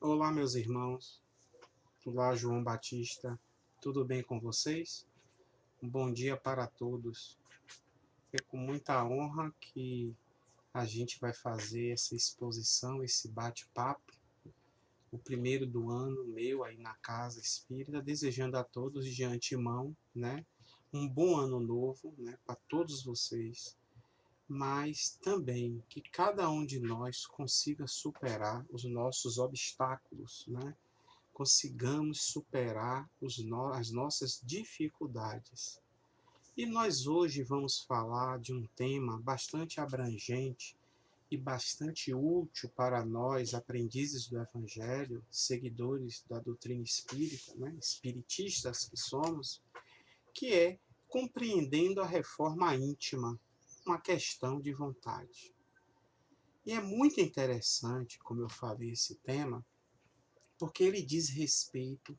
Olá, meus irmãos. Olá, João Batista. Tudo bem com vocês? Um bom dia para todos. É com muita honra que a gente vai fazer essa exposição, esse bate-papo, o primeiro do ano meu aí na Casa Espírita, desejando a todos de antemão, né, um bom ano novo, né, para todos vocês, mas também que cada um de nós consiga superar os nossos obstáculos, né? Consigamos superar as nossas dificuldades. E nós hoje vamos falar de um tema bastante abrangente e bastante útil para nós, aprendizes do Evangelho, seguidores da doutrina espírita, né, espiritistas que somos, que é compreendendo a reforma íntima, uma questão de vontade. E é muito interessante, como eu falei, esse tema, porque ele diz respeito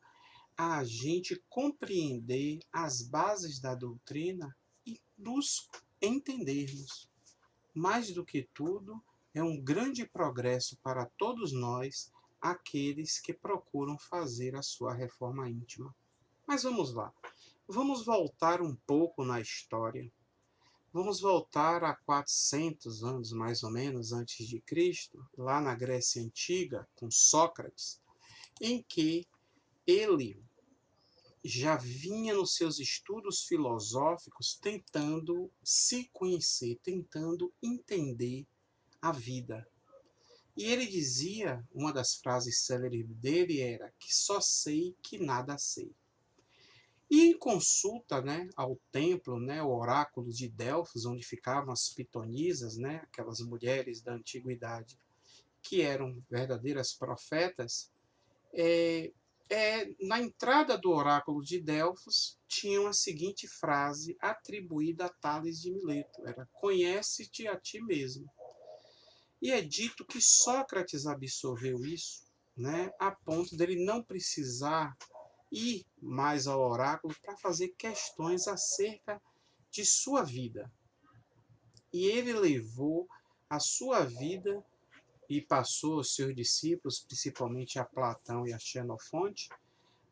a gente compreender as bases da doutrina e nos entendermos. Mais do que tudo, é um grande progresso para todos nós, aqueles que procuram fazer a sua reforma íntima. Mas vamos lá. Vamos voltar um pouco na história. Vamos voltar a 400 anos, mais ou menos, antes de Cristo, lá na Grécia Antiga, com Sócrates, em que ele já vinha nos seus estudos filosóficos tentando se conhecer, tentando entender a vida. E ele dizia, uma das frases célebres dele era que só sei que nada sei. E em consulta, né, ao templo, né, o oráculo de Delfos, onde ficavam as pitonisas, né, aquelas mulheres da antiguidade que eram verdadeiras profetas, na entrada do oráculo de Delfos tinha a seguinte frase atribuída a Tales de Mileto: era conhece-te a ti mesmo. E é dito que Sócrates absorveu isso, né, a ponto dele não precisar ir mais ao oráculo para fazer questões acerca de sua vida. E ele levou a sua vida e passou aos seus discípulos, principalmente a Platão e a Xenofonte,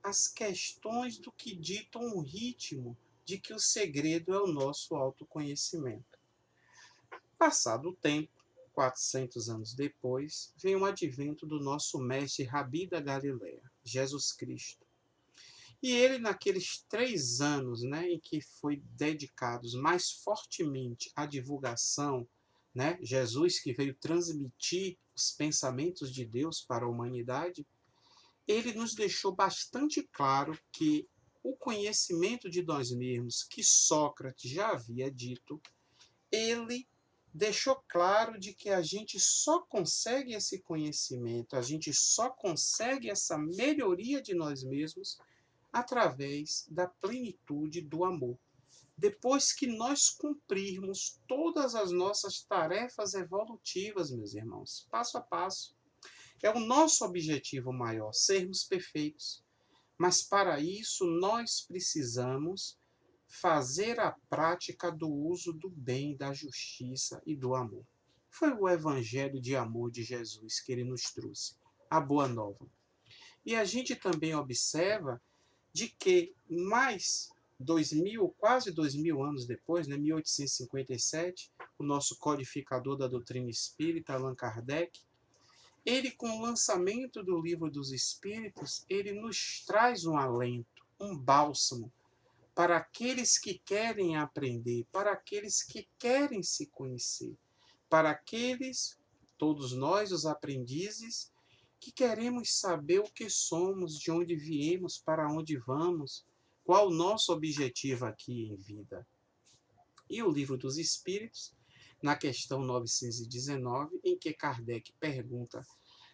as questões do que ditam o ritmo de que o segredo é o nosso autoconhecimento. Passado o tempo, 400 anos depois, vem o advento do nosso mestre Rabi da Galileia, Jesus Cristo. E ele, naqueles 3 anos, né, em que foi dedicados mais fortemente à divulgação, né, Jesus que veio transmitir os pensamentos de Deus para a humanidade, ele nos deixou bastante claro que o conhecimento de nós mesmos, que Sócrates já havia dito, ele deixou claro de que a gente só consegue esse conhecimento, a gente só consegue essa melhoria de nós mesmos através da plenitude do amor. Depois que nós cumprirmos todas as nossas tarefas evolutivas, meus irmãos, passo a passo, é o nosso objetivo maior, sermos perfeitos. Mas para isso nós precisamos fazer a prática do uso do bem, da justiça e do amor. Foi o evangelho de amor de Jesus que ele nos trouxe, a boa nova. E a gente também observa de que quase 2000 anos depois, né, 1857, o nosso codificador da doutrina espírita, Allan Kardec, ele, com o lançamento do Livro dos Espíritos, ele nos traz um alento, um bálsamo para aqueles que querem aprender, para aqueles que querem se conhecer, para aqueles, todos nós, os aprendizes, que queremos saber o que somos, de onde viemos, para onde vamos, qual o nosso objetivo aqui em vida. E o Livro dos Espíritos, na questão 919, em que Kardec pergunta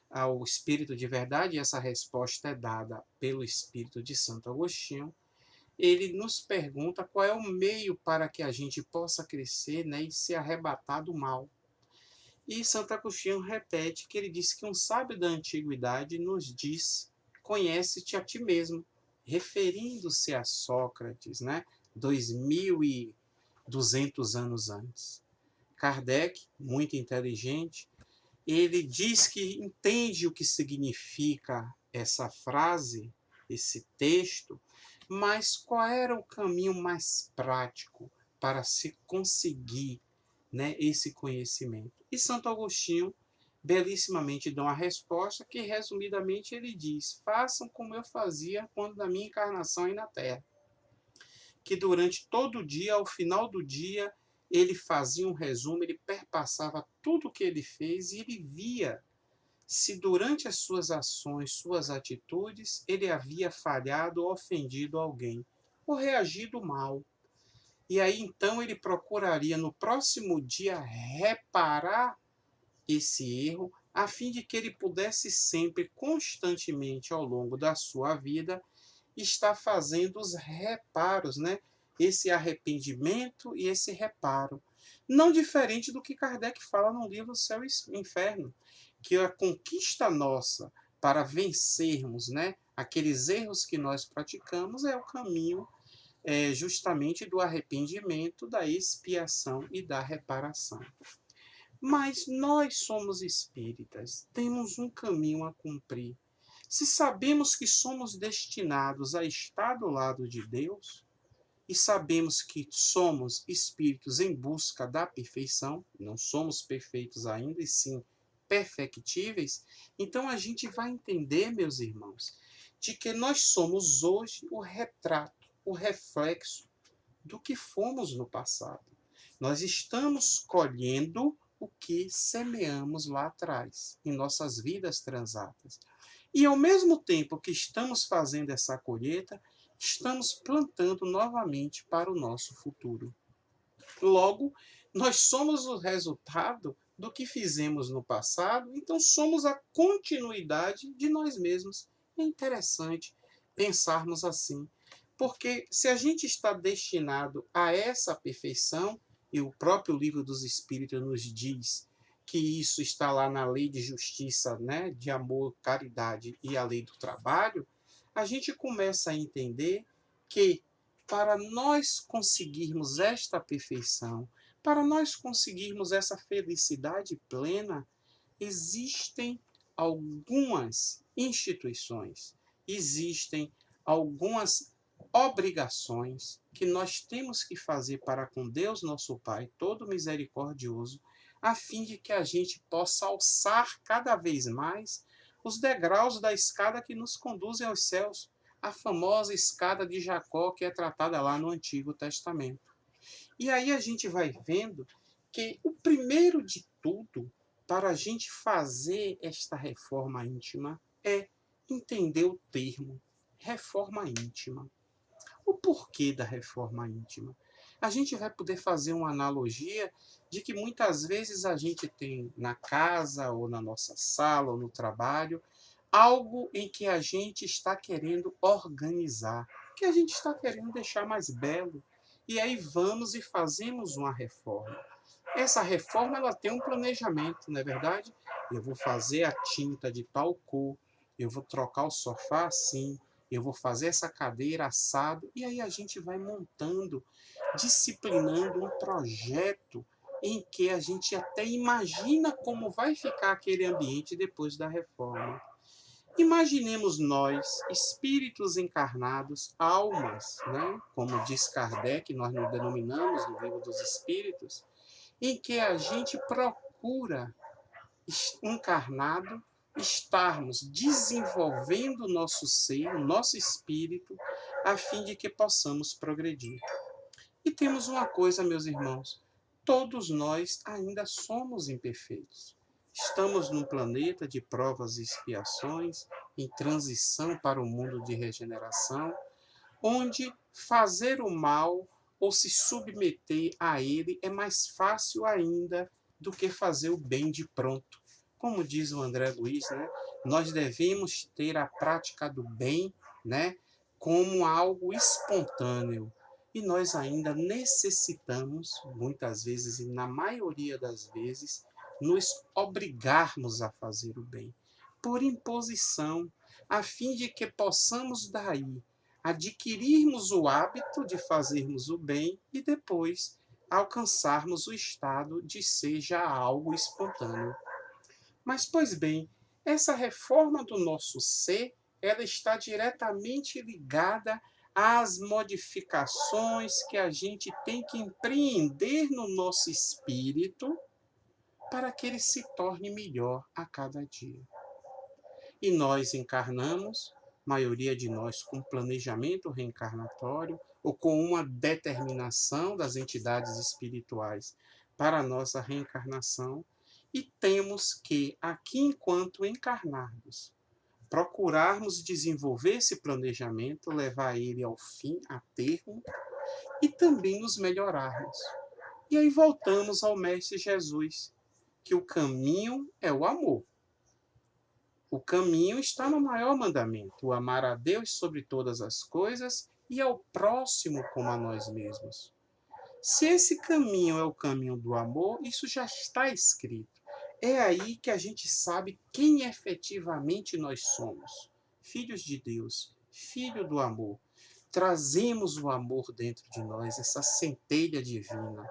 ao Espírito de Verdade, e essa resposta é dada pelo Espírito de Santo Agostinho, ele nos pergunta qual é o meio para que a gente possa crescer, né, e ser arrebatado do mal. E Santo Agostinho repete que ele disse que um sábio da antiguidade nos disse: conhece-te a ti mesmo, referindo-se a Sócrates, né, 2200 anos antes. Kardec, muito inteligente, ele diz que entende o que significa essa frase, esse texto, mas qual era o caminho mais prático para se conseguir, né, esse conhecimento? E Santo Agostinho belíssimamente dá uma resposta que, resumidamente, ele diz: façam como eu fazia quando da minha encarnação aí na Terra. Que durante todo o dia, ao final do dia, ele fazia um resumo, ele perpassava tudo o que ele fez e ele via se durante as suas ações, suas atitudes, ele havia falhado ou ofendido alguém, ou reagido mal. E aí então ele procuraria no próximo dia reparar esse erro, a fim de que ele pudesse sempre, constantemente ao longo da sua vida, estar fazendo os reparos, né? Esse arrependimento e esse reparo. Não diferente do que Kardec fala no livro Céu e Inferno, que a conquista nossa para vencermos, né, aqueles erros que nós praticamos é o caminho justamente do arrependimento, da expiação e da reparação. Mas nós somos espíritas, temos um caminho a cumprir. Se sabemos que somos destinados a estar do lado de Deus, e sabemos que somos espíritos em busca da perfeição, não somos perfeitos ainda, e sim perfectíveis, então a gente vai entender, meus irmãos, de que nós somos hoje o retrato, o reflexo do que fomos no passado. Nós estamos colhendo o que semeamos lá atrás, em nossas vidas transatas. E ao mesmo tempo que estamos fazendo essa colheita, estamos plantando novamente para o nosso futuro. Logo, nós somos o resultado do que fizemos no passado, então somos a continuidade de nós mesmos. É interessante pensarmos assim, porque se a gente está destinado a essa perfeição, e o próprio Livro dos Espíritos nos diz que isso está lá na lei de justiça, né, de amor, caridade e a lei do trabalho, a gente começa a entender que para nós conseguirmos esta perfeição, para nós conseguirmos essa felicidade plena, existem algumas instituições, existem algumas obrigações que nós temos que fazer para com Deus, nosso Pai, todo misericordioso, a fim de que a gente possa alçar cada vez mais os degraus da escada que nos conduzem aos céus, a famosa escada de Jacó que é tratada lá no Antigo Testamento. E aí a gente vai vendo que o primeiro de tudo para a gente fazer esta reforma íntima é entender o termo reforma íntima. O porquê da reforma íntima? A gente vai poder fazer uma analogia de que muitas vezes a gente tem na casa, ou na nossa sala, ou no trabalho, algo em que a gente está querendo organizar, que a gente está querendo deixar mais belo. E aí vamos e fazemos uma reforma. Essa reforma ela tem um planejamento, não é verdade? Eu vou fazer a tinta de tal cor, eu vou trocar o sofá assim, eu vou fazer essa cadeira assado, e aí a gente vai montando, disciplinando um projeto em que a gente até imagina como vai ficar aquele ambiente depois da reforma. Imaginemos nós, espíritos encarnados, almas, né? Como diz Kardec, nós nos denominamos no Livro dos Espíritos, em que a gente procura, encarnado, estarmos desenvolvendo o nosso ser, o nosso espírito, a fim de que possamos progredir. E temos uma coisa, meus irmãos, todos nós ainda somos imperfeitos. Estamos num planeta de provas e expiações, em transição para o mundo de regeneração, onde fazer o mal ou se submeter a ele é mais fácil ainda do que fazer o bem de pronto. Como diz o André Luiz, né? Nós devemos ter a prática do bem, né, como algo espontâneo. E nós ainda necessitamos, muitas vezes, e na maioria das vezes, nos obrigarmos a fazer o bem, por imposição, a fim de que possamos daí adquirirmos o hábito de fazermos o bem e depois alcançarmos o estado de ser já algo espontâneo. Mas, pois bem, essa reforma do nosso ser, ela está diretamente ligada às modificações que a gente tem que empreender no nosso espírito para que ele se torne melhor a cada dia. E nós encarnamos, maioria de nós com planejamento reencarnatório ou com uma determinação das entidades espirituais para a nossa reencarnação, e temos que, aqui enquanto encarnados, procurarmos desenvolver esse planejamento, levar ele ao fim, a termo, e também nos melhorarmos. E aí voltamos ao Mestre Jesus, que o caminho é o amor. O caminho está no maior mandamento, o amar a Deus sobre todas as coisas e ao próximo como a nós mesmos. Se esse caminho é o caminho do amor, isso já está escrito. É aí que a gente sabe quem efetivamente nós somos. Filhos de Deus, filho do amor. Trazemos o amor dentro de nós, essa centelha divina.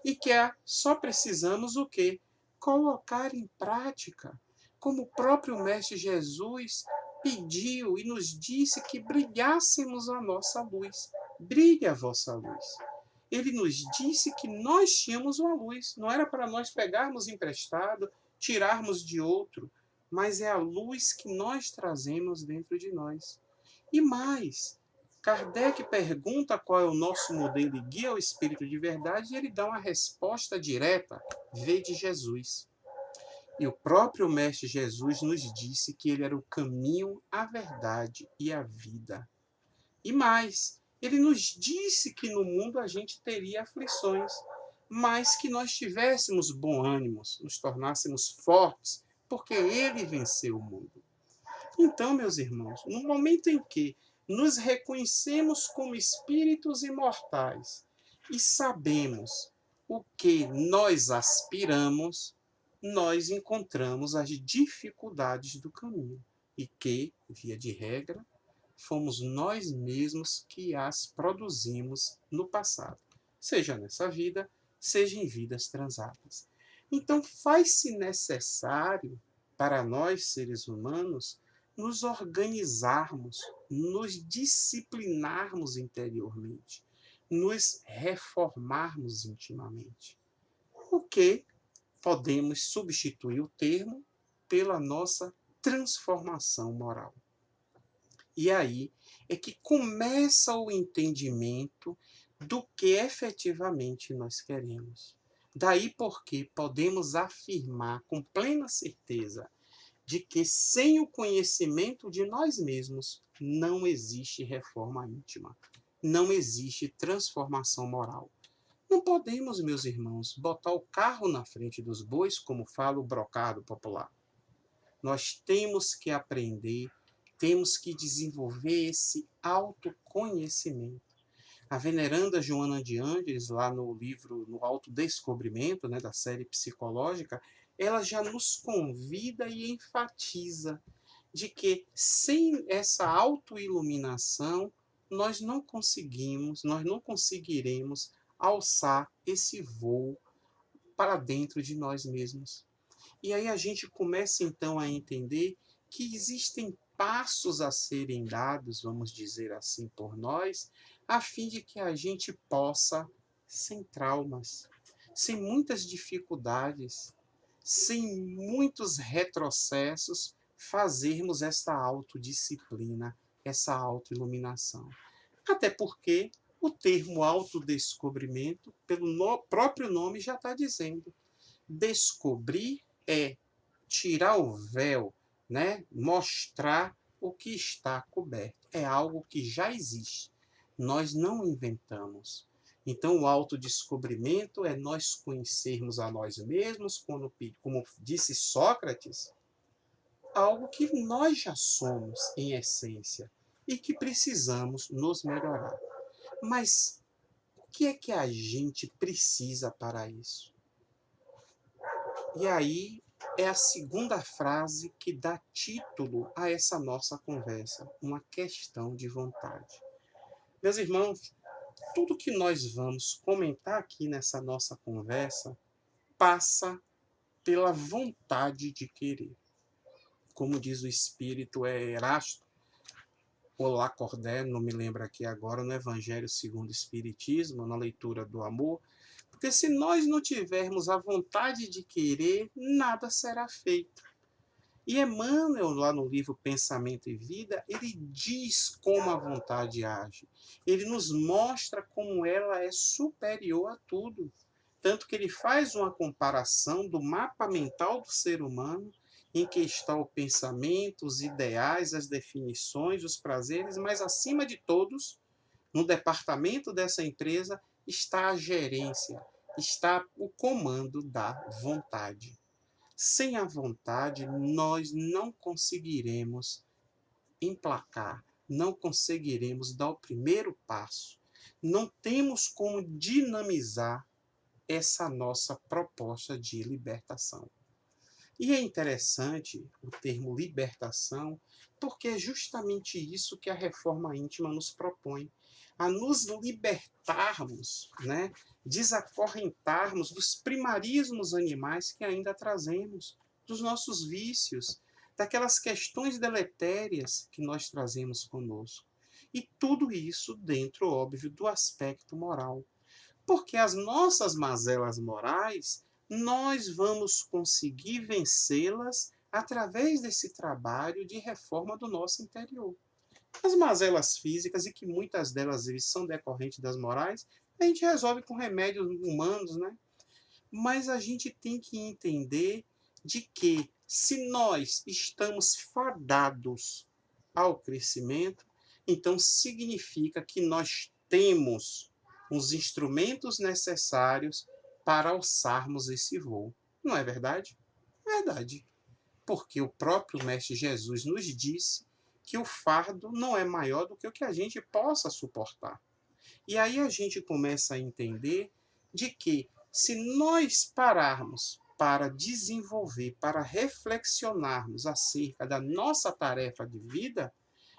E que só precisamos o quê? Colocar em prática. Como o próprio Mestre Jesus pediu e nos disse que brilhássemos a nossa luz. Brilhe a vossa luz. Ele nos disse que nós tínhamos uma luz. Não era para nós pegarmos emprestado, tirarmos de outro, mas é a luz que nós trazemos dentro de nós. E mais, Kardec pergunta qual é o nosso modelo e guia ao Espírito de verdade, e ele dá uma resposta direta: vede Jesus. E o próprio Mestre Jesus nos disse que ele era o caminho, a verdade e a vida. E mais, ele nos disse que no mundo a gente teria aflições, mas que nós tivéssemos bom ânimo, nos tornássemos fortes, porque ele venceu o mundo. Então, meus irmãos, no momento em que nos reconhecemos como espíritos imortais e sabemos o que nós aspiramos, nós encontramos as dificuldades do caminho e que, via de regra, fomos nós mesmos que as produzimos no passado, seja nessa vida, seja em vidas transatas. Então, faz-se necessário para nós, seres humanos, nos organizarmos, nos disciplinarmos interiormente, nos reformarmos intimamente. O que podemos substituir o termo pela nossa transformação moral. E aí é que começa o entendimento do que efetivamente nós queremos. Daí porque podemos afirmar com plena certeza de que sem o conhecimento de nós mesmos não existe reforma íntima, não existe transformação moral. Não podemos, meus irmãos, botar o carro na frente dos bois, como fala o brocado popular. Nós temos que aprender, temos que desenvolver esse autoconhecimento. A veneranda Joana de Ângeles, lá no livro No Autodescobrimento, da série psicológica, ela já nos convida e enfatiza de que sem essa autoiluminação nós não conseguiremos alçar esse voo para dentro de nós mesmos. E aí a gente começa então a entender que existem passos a serem dados, vamos dizer assim, por nós, a fim de que a gente possa, sem traumas, sem muitas dificuldades, sem muitos retrocessos, fazermos essa autodisciplina, essa autoiluminação. Até porque o termo autodescobrimento, pelo próprio nome, já está dizendo. Descobrir é tirar o véu, mostrar o que está coberto. É algo que já existe. Nós não inventamos. Então, o autodescobrimento é nós conhecermos a nós mesmos, como disse Sócrates, algo que nós já somos em essência e que precisamos nos melhorar. Mas o que é que a gente precisa para isso? E aí é a segunda frase que dá título a essa nossa conversa, uma questão de vontade. Meus irmãos, tudo que nós vamos comentar aqui nessa nossa conversa passa pela vontade de querer. Como diz o espírito Erasto, ou Lacordaire, não me lembro aqui agora, no Evangelho segundo o Espiritismo, na leitura do amor, porque se nós não tivermos a vontade de querer, nada será feito. E Emmanuel, lá no livro Pensamento e Vida, ele diz como a vontade age. Ele nos mostra como ela é superior a tudo. Tanto que ele faz uma comparação do mapa mental do ser humano, em que está o pensamento, os ideais, as definições, os prazeres, mas acima de todos, no departamento dessa empresa, está a gerência, está o comando da vontade. Sem a vontade, nós não conseguiremos emplacar, não conseguiremos dar o primeiro passo. Não temos como dinamizar essa nossa proposta de libertação. E é interessante o termo libertação, porque é justamente isso que a reforma íntima nos propõe, a nos libertarmos, né? Desacorrentarmos dos primarismos animais que ainda trazemos, dos nossos vícios, daquelas questões deletérias que nós trazemos conosco. E tudo isso dentro, óbvio, do aspecto moral. Porque as nossas mazelas morais, nós vamos conseguir vencê-las através desse trabalho de reforma do nosso interior. As mazelas físicas, e que muitas delas são decorrentes das morais, a gente resolve com remédios humanos, né? Mas a gente tem que entender de que, se nós estamos fadados ao crescimento, então significa que nós temos os instrumentos necessários para alçarmos esse voo. Não é verdade? Verdade. Porque o próprio Mestre Jesus nos disse que o fardo não é maior do que o que a gente possa suportar. E aí a gente começa a entender de que, se nós pararmos para desenvolver, para reflexionarmos acerca da nossa tarefa de vida,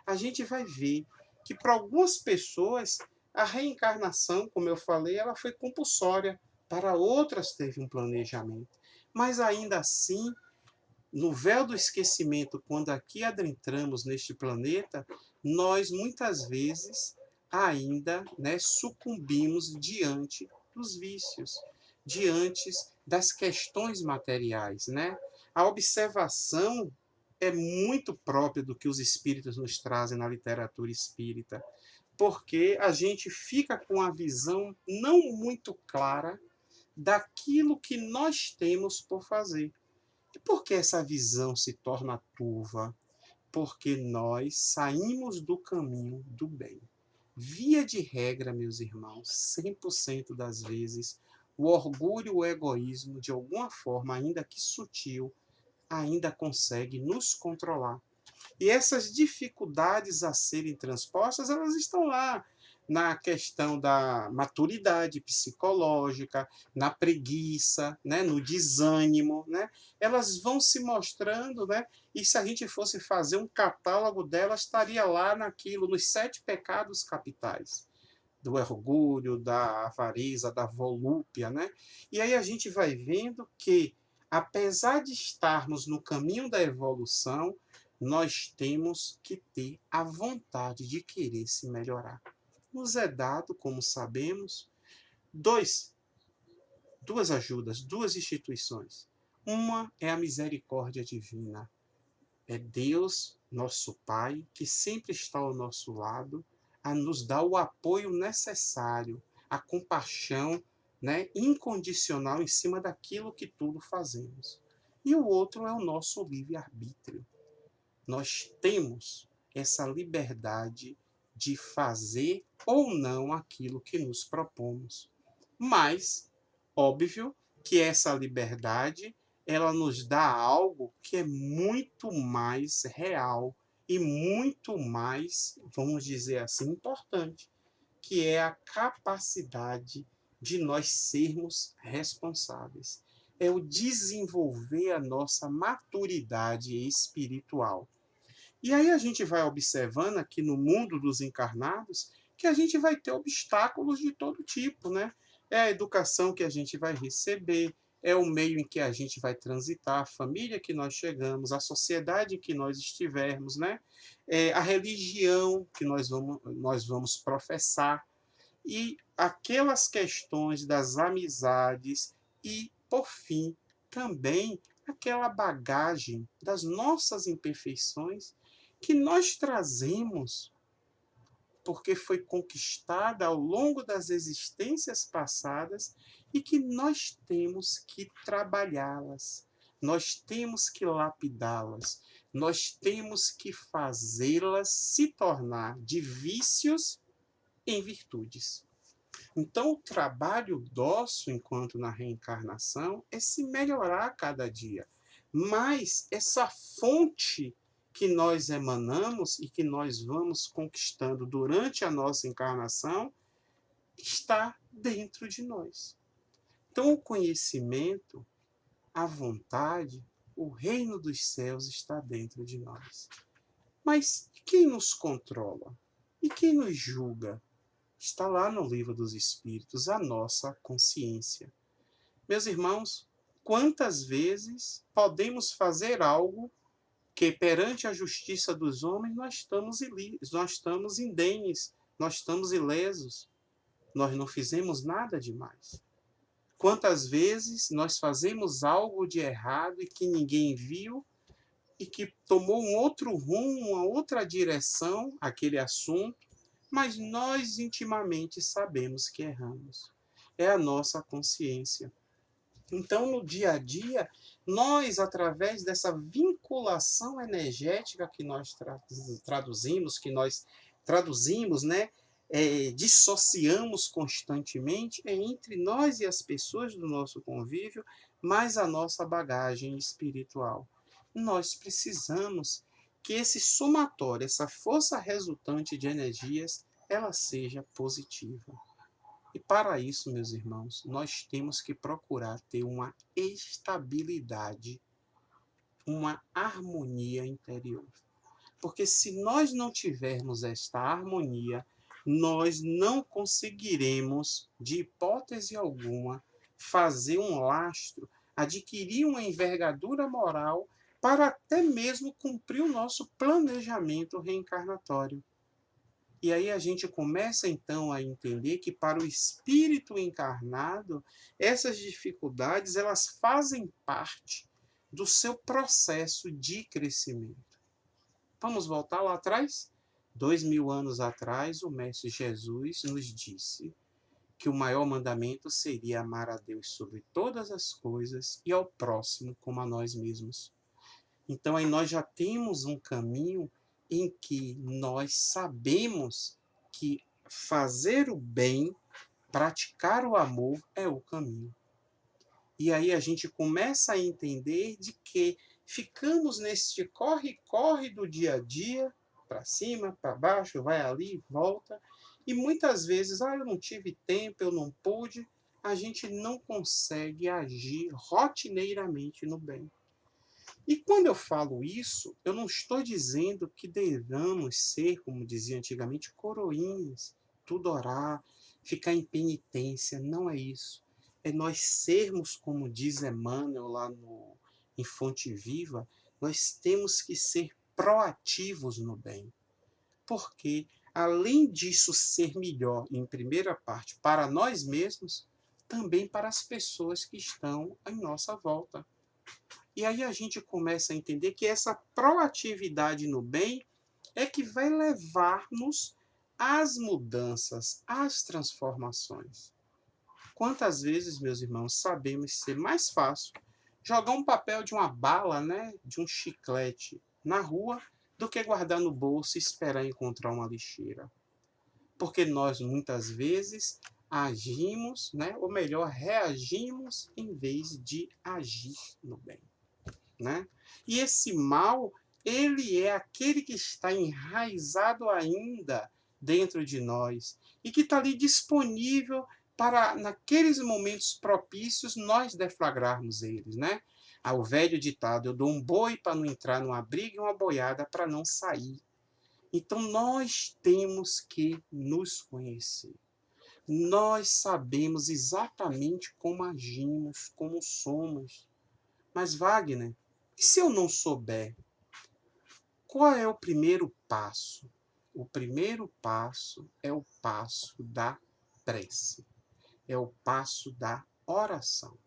a gente vai ver que, para algumas pessoas, a reencarnação, como eu falei, ela foi compulsória. Para outras, teve um planejamento. Mas, ainda assim, no véu do esquecimento, quando aqui adentramos neste planeta, nós, muitas vezes, ainda, né, sucumbimos diante dos vícios, diante das questões materiais, né? A observação é muito própria do que os espíritos nos trazem na literatura espírita, porque a gente fica com a visão não muito clara daquilo que nós temos por fazer. E por que essa visão se torna turva? Porque nós saímos do caminho do bem. Via de regra, meus irmãos, 100% das vezes, o orgulho, o egoísmo, de alguma forma, ainda que sutil, ainda consegue nos controlar. E essas dificuldades a serem transpostas, elas estão lá na questão da maturidade psicológica, na preguiça, né, no desânimo, né? Elas vão se mostrando, né? E se a gente fosse fazer um catálogo delas, estaria lá naquilo, nos 7 pecados capitais, do orgulho, da avareza, da volúpia, né? E aí a gente vai vendo que, apesar de estarmos no caminho da evolução, nós temos que ter a vontade de querer se melhorar. Nos é dado, como sabemos, duas ajudas, 2 instituições. Uma é a misericórdia divina. É Deus, nosso Pai, que sempre está ao nosso lado, a nos dar o apoio necessário, a compaixão, né, incondicional em cima daquilo que tudo fazemos. E o outro é o nosso livre-arbítrio. Nós temos essa liberdade de fazer ou não aquilo que nos propomos. Mas, óbvio que essa liberdade, ela nos dá algo que é muito mais real e muito mais, vamos dizer assim, importante, que é a capacidade de nós sermos responsáveis. É o desenvolver a nossa maturidade espiritual. E aí a gente vai observando aqui no mundo dos encarnados que a gente vai ter obstáculos de todo tipo, né? É a educação que a gente vai receber, é o meio em que a gente vai transitar, a família que nós chegamos, a sociedade em que nós estivermos, né? A religião que nós vamos professar, e aquelas questões das amizades e, por fim, também aquela bagagem das nossas imperfeições que nós trazemos porque foi conquistada ao longo das existências passadas e que nós temos que trabalhá-las, nós temos que lapidá-las, nós temos que fazê-las se tornar de vícios em virtudes. Então, o trabalho nosso, enquanto na reencarnação, é se melhorar a cada dia. Mas essa fonte que nós emanamos e que nós vamos conquistando durante a nossa encarnação está dentro de nós. Então, o conhecimento, a vontade, o reino dos céus está dentro de nós. Mas quem nos controla? E quem nos julga? Está lá no Livro dos Espíritos, a nossa consciência. Meus irmãos, quantas vezes podemos fazer algo que perante a justiça dos homens nós estamos indemnes, nós estamos ilesos, nós não fizemos nada demais. Quantas vezes nós fazemos algo de errado e que ninguém viu e que tomou um outro rumo, uma outra direção, aquele assunto, mas nós intimamente sabemos que erramos. É a nossa consciência. Então, no dia a dia, nós, através dessa vinculação energética que nós traduzimos, né? Dissociamos constantemente entre nós e as pessoas do nosso convívio, mais a nossa bagagem espiritual. Nós precisamos que esse somatório, essa força resultante de energias, ela seja positiva. E para isso, meus irmãos, nós temos que procurar ter uma estabilidade, uma harmonia interior. Porque se nós não tivermos esta harmonia, nós não conseguiremos, de hipótese alguma, fazer um lastro, adquirir uma envergadura moral para até mesmo cumprir o nosso planejamento reencarnatório. E aí a gente começa então a entender que para o espírito encarnado, essas dificuldades elas fazem parte do seu processo de crescimento. Vamos voltar lá atrás? 2000 anos atrás, o Mestre Jesus nos disse que o maior mandamento seria amar a Deus sobre todas as coisas e ao próximo como a nós mesmos. Então aí nós já temos um caminho em que nós sabemos que fazer o bem, praticar o amor é o caminho. E aí a gente começa a entender de que ficamos neste corre-corre do dia a dia, para cima, para baixo, vai ali, volta, e muitas vezes, eu não tive tempo, eu não pude, a gente não consegue agir rotineiramente no bem. E quando eu falo isso, eu não estou dizendo que devamos ser, como dizia antigamente, coroinhas, tudo orar, ficar em penitência. Não é isso. É nós sermos, como diz Emmanuel lá em Fonte Viva, nós temos que ser proativos no bem. Porque, além disso ser melhor, em primeira parte, para nós mesmos, também para as pessoas que estão em nossa volta. E aí a gente começa a entender que essa proatividade no bem é que vai levar-nos às mudanças, às transformações. Quantas vezes, meus irmãos, sabemos ser mais fácil jogar um papel de uma bala, né, de um chiclete na rua, do que guardar no bolso e esperar encontrar uma lixeira. Porque nós, muitas vezes, agimos, né, ou melhor, reagimos em vez de agir no bem. Né? E esse mal, ele é aquele que está enraizado ainda dentro de nós e que está ali disponível para, naqueles momentos propícios, nós deflagrarmos eles. Né? O velho ditado, eu dou um boi para não entrar numa briga e uma boiada para não sair. Então, nós temos que nos conhecer. Nós sabemos exatamente como agimos, como somos. Mas, Wagner, e se eu não souber? Qual é o primeiro passo? O primeiro passo é o passo da prece, é o passo da oração.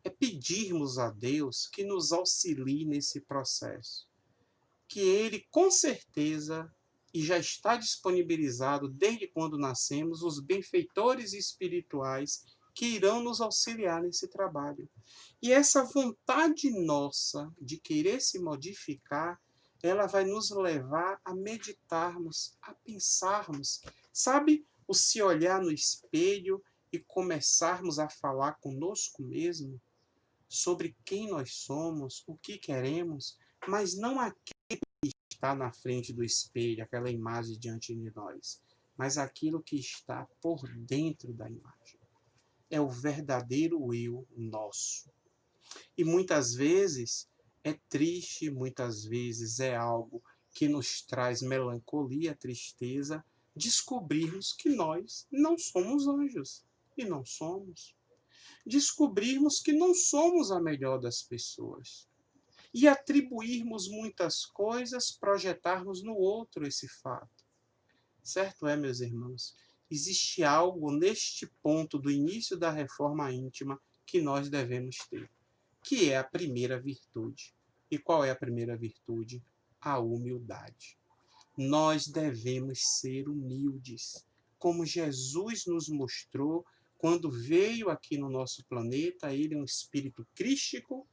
É pedirmos a Deus que nos auxilie nesse processo, que Ele, com certeza, e já está disponibilizado desde quando nascemos, os benfeitores espirituais que irão nos auxiliar nesse trabalho. E essa vontade nossa de querer se modificar, ela vai nos levar a meditarmos, a pensarmos. Sabe, o se olhar no espelho e começarmos a falar conosco mesmo sobre quem nós somos, o que queremos, mas não aquele que está na frente do espelho, aquela imagem diante de nós, mas aquilo que está por dentro da imagem. É o verdadeiro eu nosso. E muitas vezes é triste, muitas vezes é algo que nos traz melancolia, tristeza, descobrirmos que nós não somos anjos. E não somos. Descobrirmos que não somos a melhor das pessoas. E atribuirmos muitas coisas, projetarmos no outro esse fato. Certo é, meus irmãos? Existe algo neste ponto do início da reforma íntima que nós devemos ter, que é a primeira virtude. E qual é a primeira virtude? A humildade. Nós devemos ser humildes, como Jesus nos mostrou quando veio aqui no nosso planeta. Ele é um espírito crístico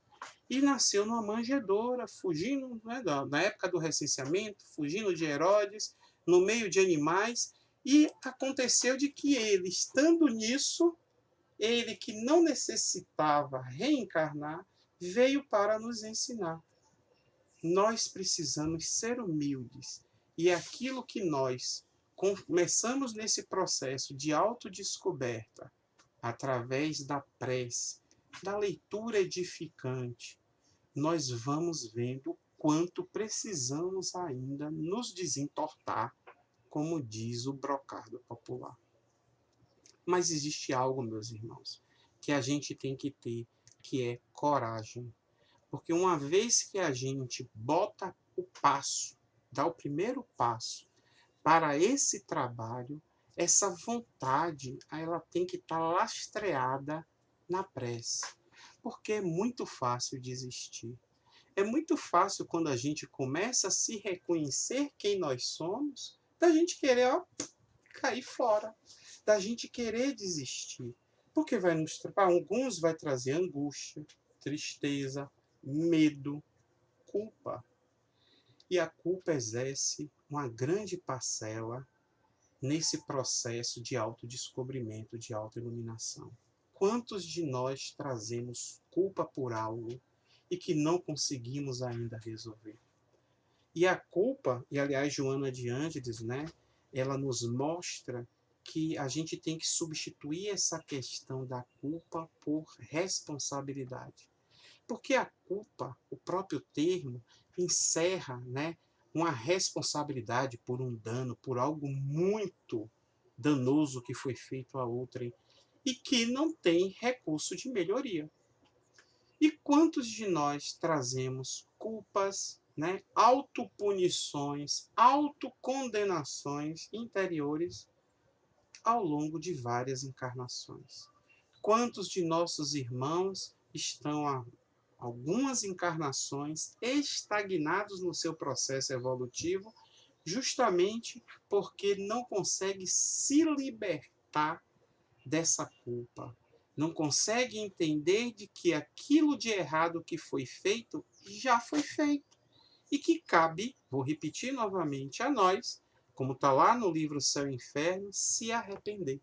e nasceu numa manjedoura, fugindo, né, na época do recenseamento, fugindo de Herodes, no meio de animais, e aconteceu de que ele, estando nisso, ele que não necessitava reencarnar, veio para nos ensinar. Nós precisamos ser humildes, e aquilo que nós começamos nesse processo de autodescoberta, através da prece, da leitura edificante, nós vamos vendo quanto precisamos ainda nos desentortar, como diz o brocado popular. Mas existe algo, meus irmãos, que a gente tem que ter, que é coragem. Porque uma vez que a gente bota o passo, dá o primeiro passo para esse trabalho, essa vontade, ela tem que estar lastreada na prece. Porque é muito fácil desistir. É muito fácil quando a gente começa a se reconhecer quem nós somos, da gente querer cair fora, da gente querer desistir. Porque para alguns vai trazer angústia, tristeza, medo, culpa. E a culpa exerce uma grande parcela nesse processo de autodescobrimento, de autoiluminação. Quantos de nós trazemos culpa por algo e que não conseguimos ainda resolver? E a culpa, e aliás Joana de Ângeles, né, ela nos mostra que a gente tem que substituir essa questão da culpa por responsabilidade. Porque a culpa, o próprio termo, encerra, né, uma responsabilidade por um dano, por algo muito danoso que foi feito a outrem e que não tem recurso de melhoria. E quantos de nós trazemos culpas, né, autopunições, autocondenações interiores ao longo de várias encarnações? Quantos de nossos irmãos estão há algumas encarnações estagnados no seu processo evolutivo, justamente porque não consegue se libertar dessa culpa, não consegue entender de que aquilo de errado que foi feito já foi feito e que cabe, vou repetir novamente, a nós, como está lá no livro Céu e Inferno, se arrepender.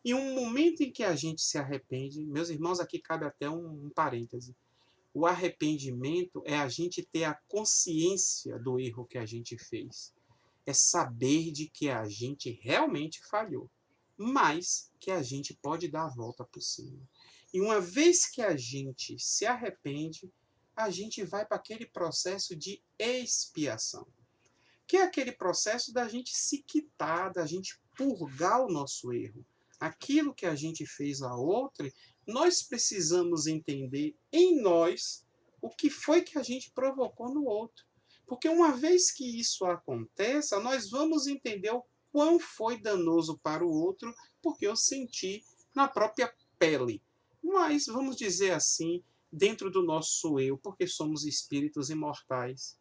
E um momento em que a gente se arrepende, meus irmãos, aqui cabe até um parêntese. O arrependimento é a gente ter a consciência do erro que a gente fez. É saber de que a gente realmente falhou, mas que a gente pode dar a volta por cima. E uma vez que a gente se arrepende, a gente vai para aquele processo de expiação, que é aquele processo da gente se quitar, da gente purgar o nosso erro. Aquilo que a gente fez a outra, nós precisamos entender em nós o que foi que a gente provocou no outro. Porque uma vez que isso aconteça, nós vamos entender o quão foi danoso para o outro, porque eu senti na própria pele. Mas, vamos dizer assim, dentro do nosso eu, porque somos espíritos imortais.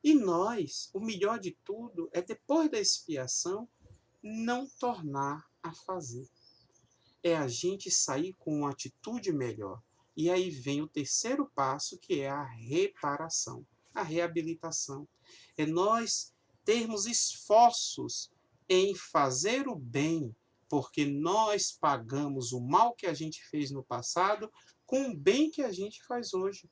E nós, o melhor de tudo é, depois da expiação, não tornar a fazer. É a gente sair com uma atitude melhor. E aí vem o terceiro passo, que é a reparação, a reabilitação. É nós termos esforços em fazer o bem, porque nós pagamos o mal que a gente fez no passado com o bem que a gente faz hoje.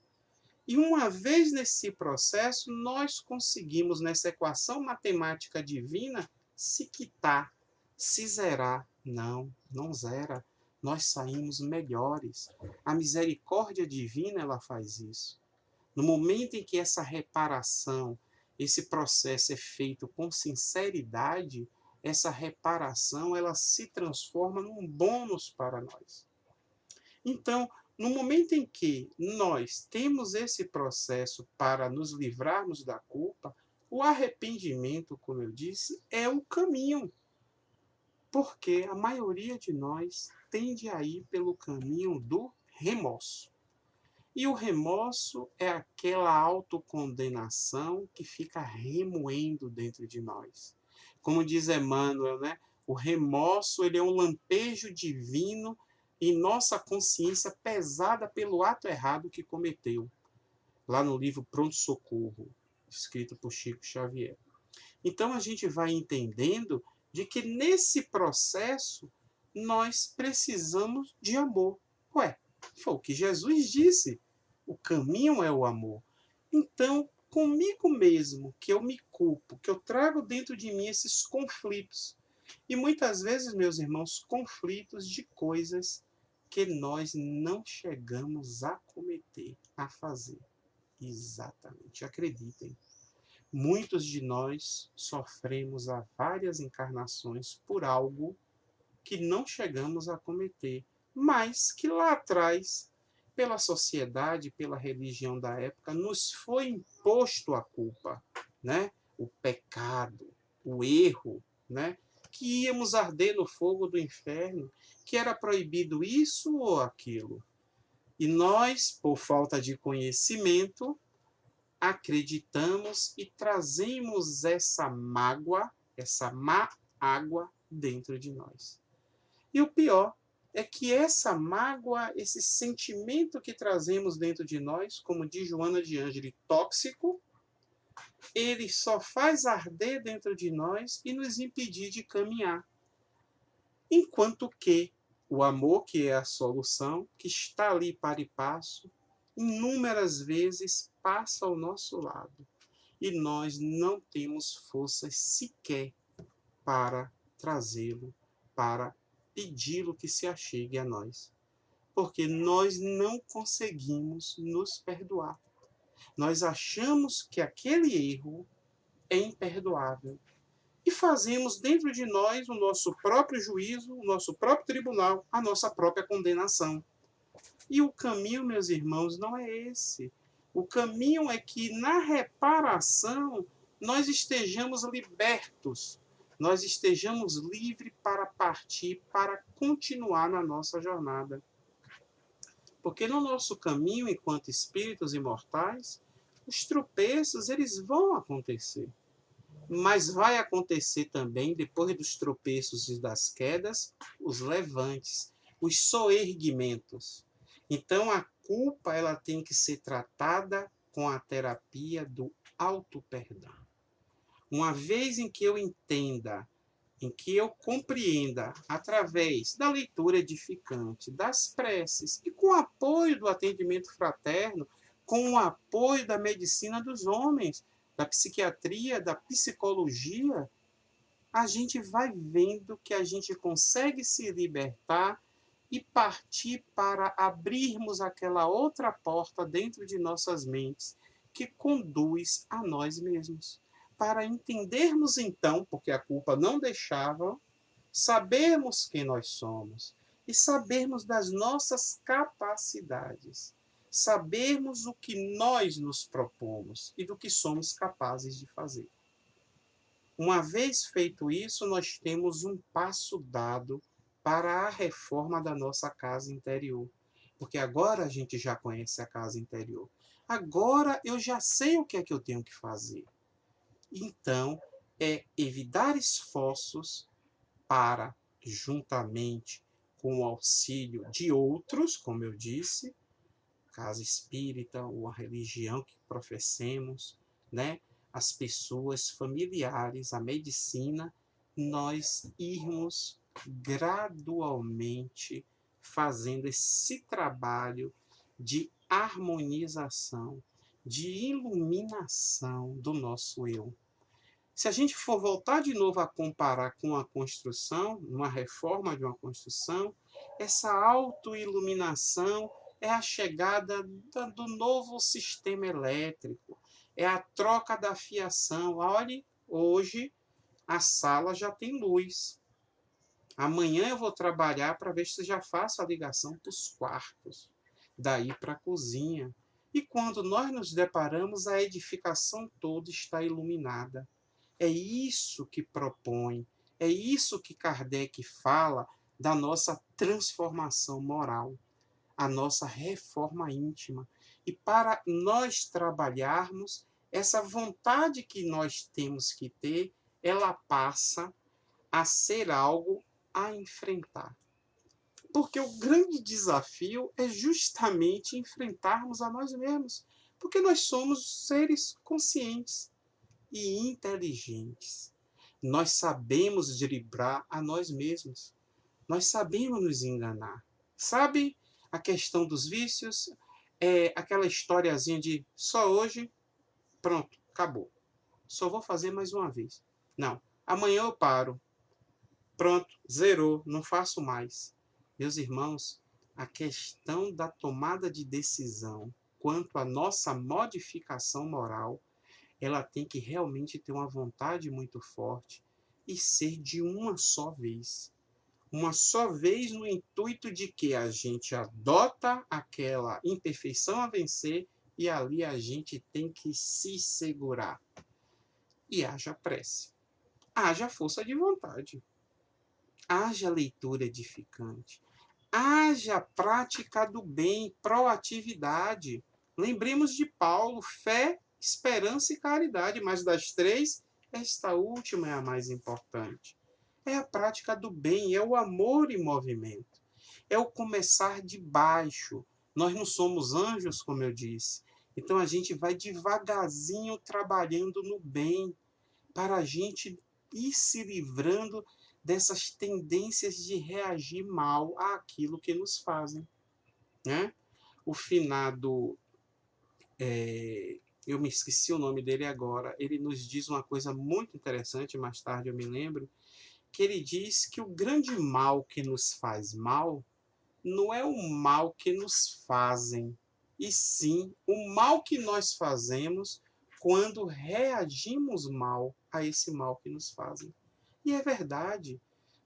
E uma vez nesse processo, nós conseguimos, nessa equação matemática divina, se quitar, se zerar. Não, não zera. Nós saímos melhores. A misericórdia divina, ela faz isso. No momento em que essa reparação, esse processo é feito com sinceridade, essa reparação, ela se transforma num bônus para nós. Então, no momento em que nós temos esse processo para nos livrarmos da culpa, o arrependimento, como eu disse, é o caminho. Porque a maioria de nós tende a ir pelo caminho do remorso. E o remorso é aquela autocondenação que fica remoendo dentro de nós. Como diz Emmanuel, né? O remorso, ele é um lampejo divino em nossa consciência pesada pelo ato errado que cometeu. Lá no livro Pronto Socorro, escrito por Chico Xavier. Então a gente vai entendendo de que nesse processo nós precisamos de amor. Ué, foi o que Jesus disse. O caminho é o amor. Então, comigo mesmo, que eu me culpo, que eu trago dentro de mim esses conflitos. E muitas vezes, meus irmãos, conflitos de coisas que nós não chegamos a cometer, a fazer. Exatamente, acreditem. Muitos de nós sofremos há várias encarnações por algo que não chegamos a cometer, mas que lá atrás, pela sociedade, pela religião da época, nos foi imposto a culpa, né? O pecado, o erro, né? Que íamos arder no fogo do inferno, que era proibido isso ou aquilo. E nós, por falta de conhecimento, acreditamos e trazemos essa mágoa, essa má água dentro de nós. E o pior é que essa mágoa, esse sentimento que trazemos dentro de nós, como diz Joana de Ângeli, tóxico, ele só faz arder dentro de nós e nos impedir de caminhar. Enquanto que o amor, que é a solução, que está ali para e passo, inúmeras vezes passa ao nosso lado. E nós não temos forças sequer para trazê-lo, para pedi-lo que se achegue a nós. Porque nós não conseguimos nos perdoar. Nós achamos que aquele erro é imperdoável. E fazemos dentro de nós o nosso próprio juízo, o nosso próprio tribunal, a nossa própria condenação. E o caminho, meus irmãos, não é esse. O caminho é que na reparação nós estejamos libertos, nós estejamos livres para partir, para continuar na nossa jornada. Porque no nosso caminho, enquanto espíritos imortais, os tropeços, eles vão acontecer. Mas vai acontecer também, depois dos tropeços e das quedas, os levantes, os soerguimentos. Então, a culpa, ela tem que ser tratada com a terapia do auto-perdão. Uma vez em que eu entenda, em que eu compreenda, através da leitura edificante, das preces, e com o apoio do atendimento fraterno, com o apoio da medicina dos homens, da psiquiatria, da psicologia, a gente vai vendo que a gente consegue se libertar e partir para abrirmos aquela outra porta dentro de nossas mentes que conduz a nós mesmos. Para entendermos então, porque a culpa não deixava, sabermos quem nós somos e sabermos das nossas capacidades, sabermos o que nós nos propomos e do que somos capazes de fazer. Uma vez feito isso, nós temos um passo dado para a reforma da nossa casa interior. Porque agora a gente já conhece a casa interior. Agora eu já sei o que é que eu tenho que fazer. Então, é evitar esforços para, juntamente com o auxílio de outros, como eu disse, casa espírita ou a religião que professemos, né? As pessoas familiares, a medicina, nós irmos gradualmente fazendo esse trabalho de harmonização, de iluminação do nosso eu. Se a gente for voltar de novo a comparar com a construção, uma reforma de uma construção, essa autoiluminação é a chegada do novo sistema elétrico, é a troca da fiação. Olhe, hoje a sala já tem luz. Amanhã eu vou trabalhar para ver se já faço a ligação para os quartos, daí para a cozinha. E quando nós nos deparamos, a edificação toda está iluminada. É isso que propõe, é isso que Kardec fala da nossa transformação moral, a nossa reforma íntima. E para nós trabalharmos, essa vontade que nós temos que ter, ela passa a ser algo a enfrentar. Porque o grande desafio é justamente enfrentarmos a nós mesmos, porque nós somos seres conscientes e inteligentes. Nós sabemos driblar a nós mesmos. Nós sabemos nos enganar. Sabe a questão dos vícios? É aquela historiazinha de só hoje, pronto, acabou. Só vou fazer mais uma vez. Não, amanhã eu paro. Pronto, zerou, não faço mais. Meus irmãos, a questão da tomada de decisão quanto à nossa modificação moral, ela tem que realmente ter uma vontade muito forte e ser de uma só vez. Uma só vez no intuito de que a gente adota aquela imperfeição a vencer e ali a gente tem que se segurar. E haja prece. Haja força de vontade. Haja leitura edificante. Haja prática do bem, proatividade. Lembremos de Paulo, fé, esperança e caridade, mas das três, esta última é a mais importante. É a prática do bem, é o amor em movimento. É o começar de baixo. Nós não somos anjos, como eu disse. Então a gente vai devagarzinho trabalhando no bem, para a gente ir se livrando dessas tendências de reagir mal àquilo que nos fazem. Né? O finado, eu me esqueci o nome dele agora, ele nos diz uma coisa muito interessante, mais tarde eu me lembro, que ele diz que o grande mal que nos faz mal não é o mal que nos fazem, e sim o mal que nós fazemos quando reagimos mal a esse mal que nos fazem. E é verdade,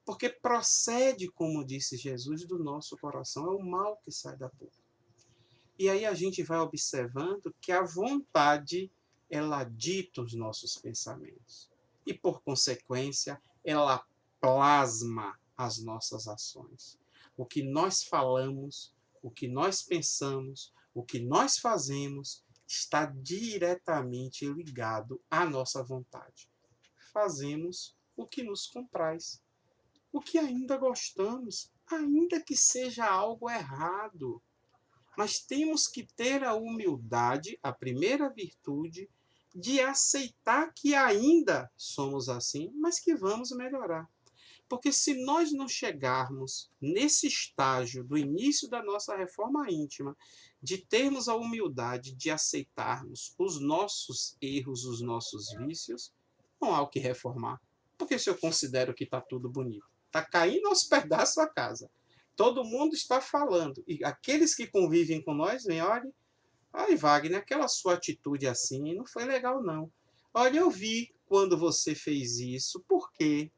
porque procede, como disse Jesus, do nosso coração, é o mal que sai da boca. E aí a gente vai observando que a vontade, ela dita os nossos pensamentos. E, por consequência, ela plasma as nossas ações. O que nós falamos, o que nós pensamos, o que nós fazemos, está diretamente ligado à nossa vontade. Fazemos o que nos compraz, o que ainda gostamos, ainda que seja algo errado. Mas temos que ter a humildade, a primeira virtude, de aceitar que ainda somos assim, mas que vamos melhorar. Porque se nós não chegarmos nesse estágio do início da nossa reforma íntima, de termos a humildade de aceitarmos os nossos erros, os nossos vícios, não há o que reformar. Porque se eu considero que está tudo bonito, está caindo aos pedaços a casa, todo mundo está falando, e aqueles que convivem com nós vêm, olha, Wagner, aquela sua atitude assim não foi legal não. Olha, eu vi quando você fez isso, por quê?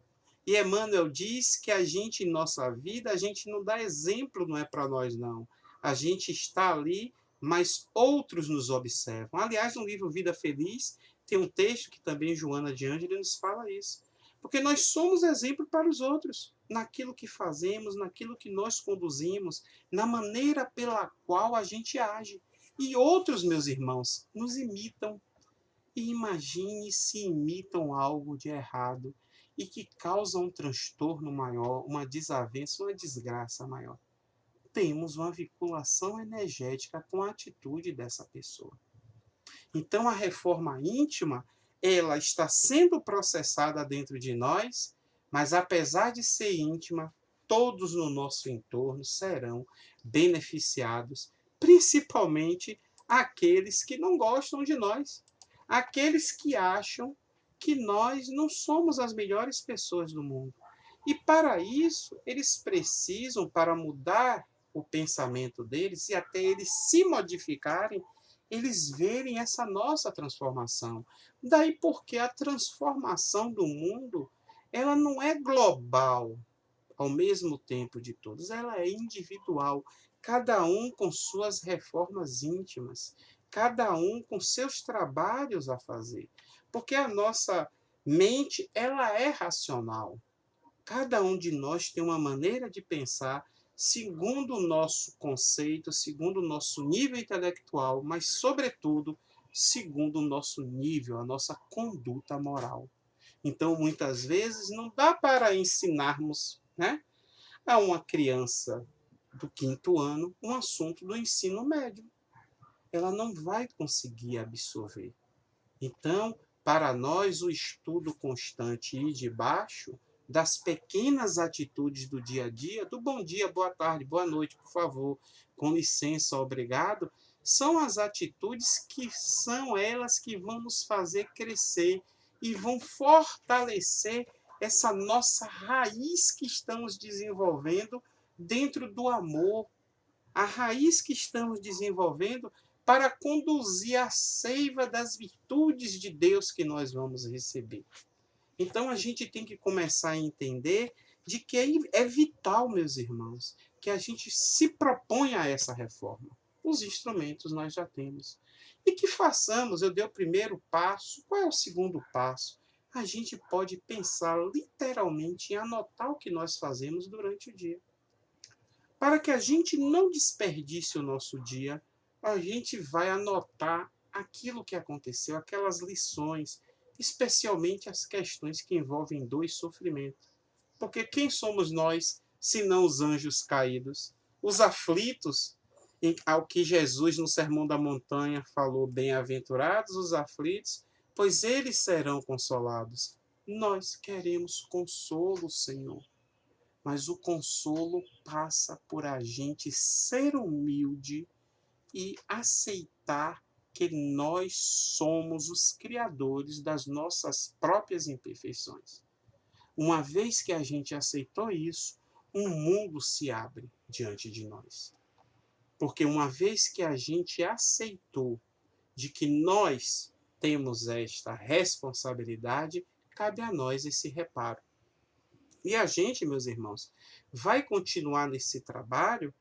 E Emmanuel diz que a gente, em nossa vida, a gente não dá exemplo, não é para nós, não. A gente está ali, mas outros nos observam. Aliás, no livro Vida Feliz, tem um texto que também Joana de Ângeles nos fala isso. Porque nós somos exemplo para os outros, naquilo que fazemos, naquilo que nós conduzimos, na maneira pela qual a gente age. E outros, meus irmãos, nos imitam. E imagine se imitam algo de errado e que causa um transtorno maior, uma desavença, uma desgraça maior. Temos uma vinculação energética com a atitude dessa pessoa. Então, a reforma íntima, ela está sendo processada dentro de nós, mas apesar de ser íntima, todos no nosso entorno serão beneficiados, principalmente aqueles que não gostam de nós, aqueles que acham que nós não somos as melhores pessoas do mundo. E para isso, eles precisam, para mudar o pensamento deles e até eles se modificarem, eles verem essa nossa transformação. Daí porque a transformação do mundo, ela não é global ao mesmo tempo de todos, ela é individual, cada um com suas reformas íntimas, cada um com seus trabalhos a fazer. Porque a nossa mente, ela é racional. Cada um de nós tem uma maneira de pensar segundo o nosso conceito, segundo o nosso nível intelectual, mas, sobretudo, segundo o nosso nível, a nossa conduta moral. Então, muitas vezes, não dá para ensinarmos, né, a uma criança do 5º ano um assunto do ensino médio. Ela não vai conseguir absorver. Então, para nós, o estudo constante e de baixo das pequenas atitudes do dia a dia, do bom dia, boa tarde, boa noite, por favor, com licença, obrigado, são as atitudes que são elas que vão nos fazer crescer e vão fortalecer essa nossa raiz que estamos desenvolvendo dentro do amor, a raiz que estamos desenvolvendo para conduzir a seiva das virtudes de Deus que nós vamos receber. Então, a gente tem que começar a entender de que é vital, meus irmãos, que a gente se proponha a essa reforma. Os instrumentos nós já temos. E que façamos, eu dei o primeiro passo, qual é o segundo passo? A gente pode pensar literalmente em anotar o que nós fazemos durante o dia. Para que a gente não desperdice o nosso dia, a gente vai anotar aquilo que aconteceu, aquelas lições, especialmente as questões que envolvem dor e sofrimento. Porque quem somos nós, se não os anjos caídos? Os aflitos, ao que Jesus no Sermão da Montanha falou, bem-aventurados os aflitos, pois eles serão consolados. Nós queremos consolo, Senhor. Mas o consolo passa por a gente ser humilde e aceitar que nós somos os criadores das nossas próprias imperfeições. Uma vez que a gente aceitou isso, um mundo se abre diante de nós. Porque uma vez que a gente aceitou de que nós temos esta responsabilidade, cabe a nós esse reparo. E a gente, meus irmãos, vai continuar nesse trabalho,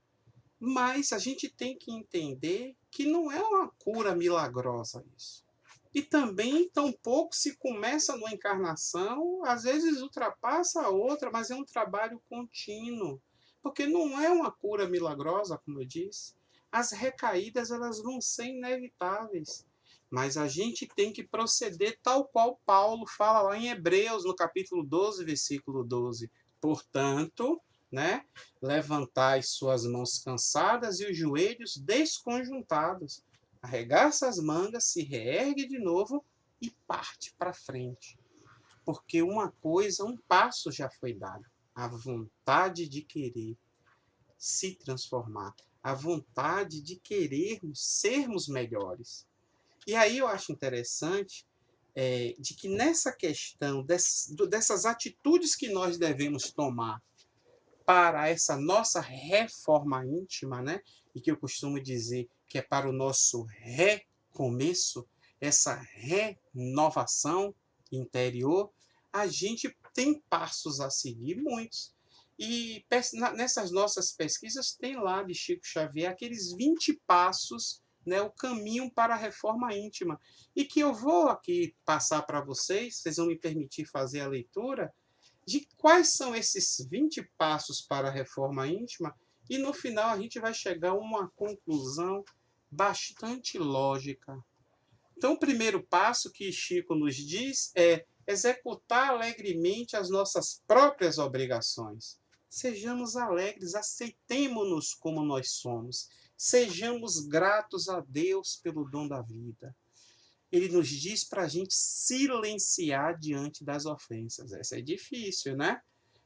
mas a gente tem que entender que não é uma cura milagrosa isso. E também, tampouco se começa numa encarnação, às vezes ultrapassa a outra, mas é um trabalho contínuo. Porque não é uma cura milagrosa, como eu disse. As recaídas elas vão ser inevitáveis. Mas a gente tem que proceder tal qual Paulo fala lá em Hebreus, no capítulo 12, versículo 12. Portanto, né, levantai suas mãos cansadas e os joelhos desconjuntados. Arregaça as mangas, se reergue de novo e parte para frente. Porque uma coisa, um passo já foi dado. A vontade de querer se transformar. A vontade de querermos sermos melhores. E aí eu acho interessante de que nessa questão dessas atitudes que nós devemos tomar para essa nossa reforma íntima, né? E que eu costumo dizer que é para o nosso recomeço, essa renovação interior, a gente tem passos a seguir, muitos. E nessas nossas pesquisas tem lá de Chico Xavier aqueles 20 passos, né, o caminho para a reforma íntima. E que eu vou aqui passar para vocês, vocês vão me permitir fazer a leitura, de quais são esses 20 passos para a reforma íntima, e no final a gente vai chegar a uma conclusão bastante lógica. Então, o primeiro passo que Chico nos diz é executar alegremente as nossas próprias obrigações. Sejamos alegres, aceitemo-nos como nós somos. Sejamos gratos a Deus pelo dom da vida. Ele nos diz para a gente silenciar diante das ofensas. Essa é difícil, né?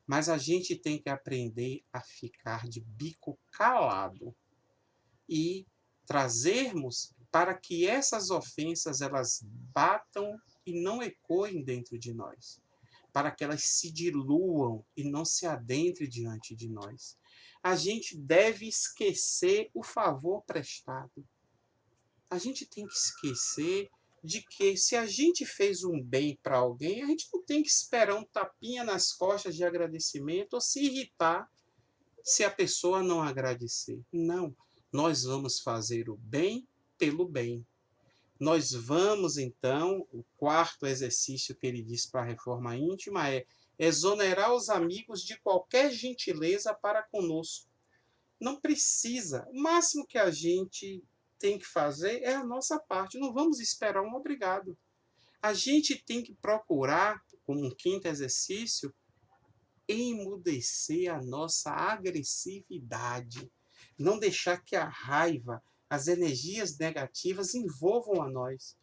Mas a gente tem que aprender a ficar de bico calado e trazermos para que essas ofensas elas batam e não ecoem dentro de nós, para que elas se diluam e não se adentrem diante de nós. A gente deve esquecer o favor prestado. A gente tem que esquecer de que se a gente fez um bem para alguém, a gente não tem que esperar um tapinha nas costas de agradecimento ou se irritar se a pessoa não agradecer. Não. Nós vamos fazer o bem pelo bem. Nós vamos, então, o quarto exercício que ele diz para a reforma íntima é exonerar os amigos de qualquer gentileza para conosco. Não precisa. O máximo que a gente tem que fazer é a nossa parte. Não vamos esperar um obrigado. A gente tem que procurar, como um quinto exercício, emudecer a nossa agressividade. Não deixar que a raiva, as energias negativas envolvam a nós.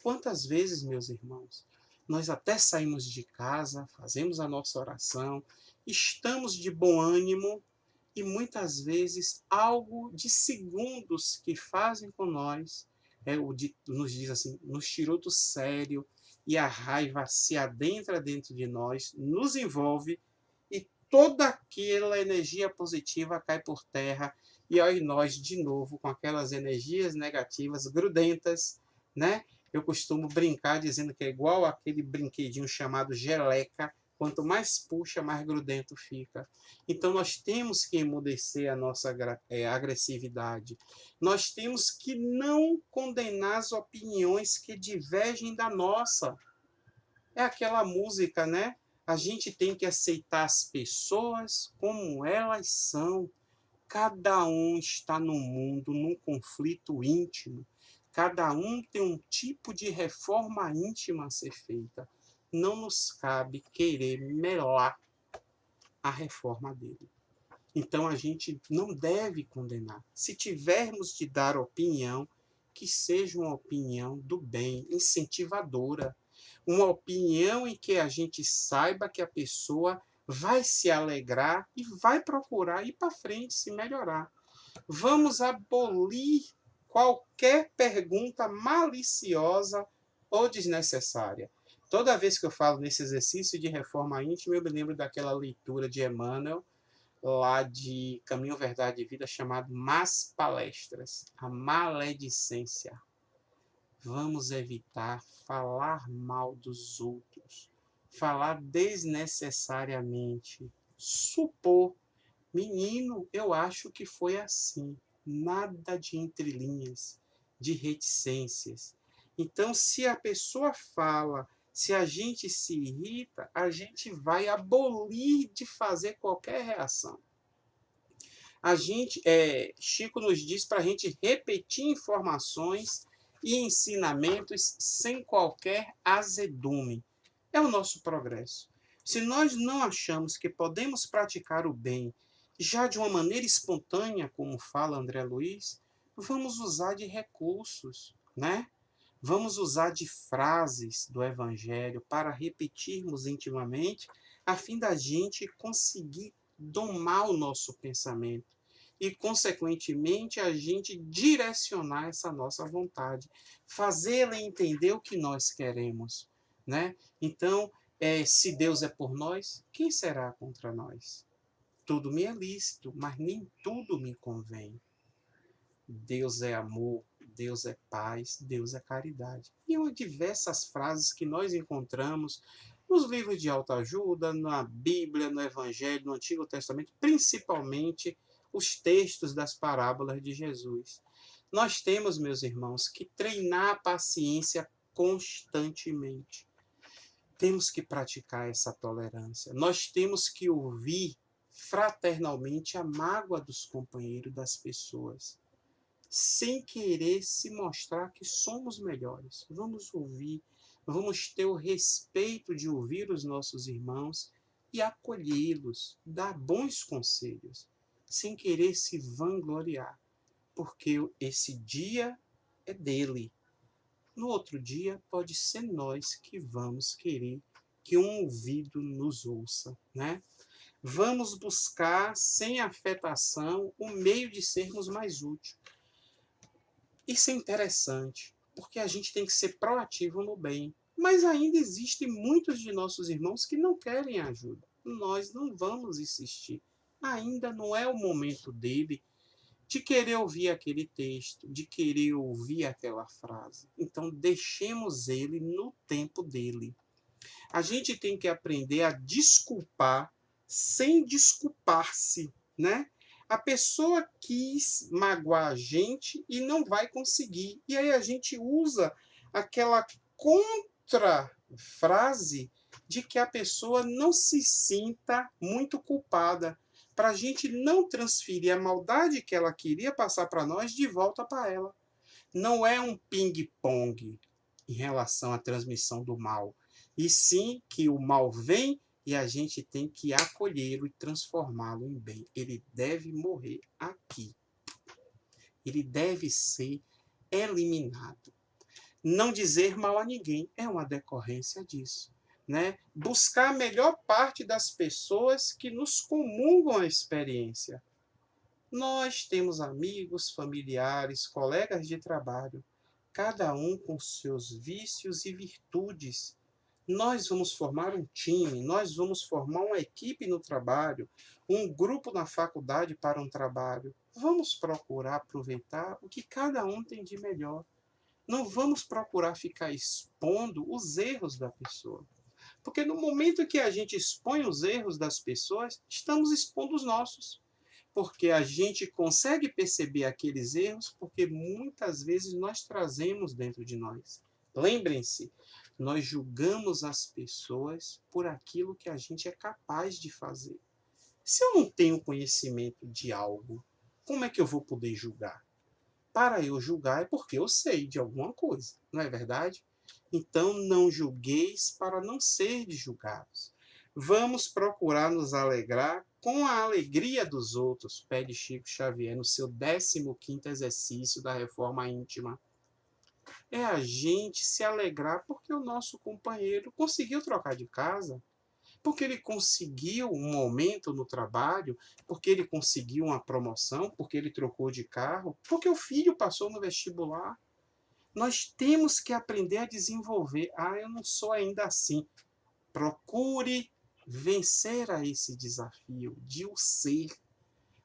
Quantas vezes, meus irmãos, nós até saímos de casa, fazemos a nossa oração, estamos de bom ânimo e muitas vezes algo de segundos que fazem com nós, nos diz assim, nos tirou do sério e a raiva se adentra dentro de nós, nos envolve e toda aquela energia positiva cai por terra e aí nós de novo com aquelas energias negativas grudentas, né? Eu costumo brincar dizendo que é igual aquele brinquedinho chamado geleca, quanto mais puxa, mais grudento fica. Então nós temos que emudecer a nossa agressividade. Nós temos que não condenar as opiniões que divergem da nossa. É aquela música, né? A gente tem que aceitar as pessoas como elas são. Cada um está no mundo, num conflito íntimo. Cada um tem um tipo de reforma íntima a ser feita. Não nos cabe querer melar a reforma dele. Então a gente não deve condenar. Se tivermos de dar opinião, que seja uma opinião do bem, incentivadora. Uma opinião em que a gente saiba que a pessoa vai se alegrar e vai procurar ir para frente, se melhorar. Vamos abolir qualquer pergunta maliciosa ou desnecessária. Toda vez que eu falo nesse exercício de reforma íntima, eu me lembro daquela leitura de Emmanuel, lá de Caminho, Verdade e Vida, chamado Más Palestras, a maledicência. Vamos evitar falar mal dos outros, falar desnecessariamente, supor, menino, eu acho que foi assim, nada de entrelinhas, de reticências. Então, se a pessoa fala, se a gente se irrita, a gente vai abolir de fazer qualquer reação. Chico nos diz para a gente repetir informações e ensinamentos sem qualquer azedume. É o nosso progresso. Se nós não achamos que podemos praticar o bem já de uma maneira espontânea, como fala André Luiz, vamos usar de recursos, né? Vamos usar de frases do Evangelho para repetirmos intimamente, a fim da gente conseguir domar o nosso pensamento e, consequentemente, a gente direcionar essa nossa vontade, fazê-la entender o que nós queremos, né? Então, se Deus é por nós, quem será contra nós? Tudo me é lícito, mas nem tudo me convém. Deus é amor, Deus é paz, Deus é caridade. E há diversas frases que nós encontramos nos livros de autoajuda, na Bíblia, no Evangelho, no Antigo Testamento, principalmente os textos das parábolas de Jesus. Nós temos, meus irmãos, que treinar a paciência constantemente. Temos que praticar essa tolerância. Nós temos que ouvir fraternalmente a mágoa dos companheiros, das pessoas, sem querer se mostrar que somos melhores. Vamos ouvir, vamos ter o respeito de ouvir os nossos irmãos e acolhê-los, dar bons conselhos, sem querer se vangloriar, porque esse dia é dele. No outro dia, pode ser nós que vamos querer que um ouvido nos ouça, né? Vamos buscar, sem afetação, o meio de sermos mais úteis. Isso é interessante, porque a gente tem que ser proativo no bem. Mas ainda existem muitos de nossos irmãos que não querem ajuda. Nós não vamos insistir. Ainda não é o momento dele de querer ouvir aquele texto, de querer ouvir aquela frase. Então, deixemos ele no tempo dele. A gente tem que aprender a desculpar sem desculpar-se, né? A pessoa quis magoar a gente e não vai conseguir. E aí a gente usa aquela contrafrase de que a pessoa não se sinta muito culpada, para a gente não transferir a maldade que ela queria passar para nós de volta para ela. Não é um ping-pong em relação à transmissão do mal, e sim que o mal vem e a gente tem que acolhê-lo e transformá-lo em bem. Ele deve morrer aqui. Ele deve ser eliminado. Não dizer mal a ninguém é uma decorrência disso, né? Buscar a melhor parte das pessoas que nos comungam a experiência. Nós temos amigos, familiares, colegas de trabalho, cada um com seus vícios e virtudes. Nós vamos formar um time, nós vamos formar uma equipe no trabalho, um grupo na faculdade para um trabalho. Vamos procurar aproveitar o que cada um tem de melhor. Não vamos procurar ficar expondo os erros da pessoa. Porque no momento que a gente expõe os erros das pessoas, estamos expondo os nossos. Porque a gente consegue perceber aqueles erros porque muitas vezes nós trazemos dentro de nós. Lembrem-se, nós julgamos as pessoas por aquilo que a gente é capaz de fazer. Se eu não tenho conhecimento de algo, como é que eu vou poder julgar? Para eu julgar é porque eu sei de alguma coisa, não é verdade? Então não julgueis para não ser julgados. Vamos procurar nos alegrar com a alegria dos outros, pede Chico Xavier no seu 15º exercício da reforma íntima. É a gente se alegrar porque o nosso companheiro conseguiu trocar de casa, porque ele conseguiu um aumento no trabalho, porque ele conseguiu uma promoção, porque ele trocou de carro, porque o filho passou no vestibular. Nós temos que aprender a desenvolver. Eu não sou ainda assim. Procure vencer a esse desafio de o ser.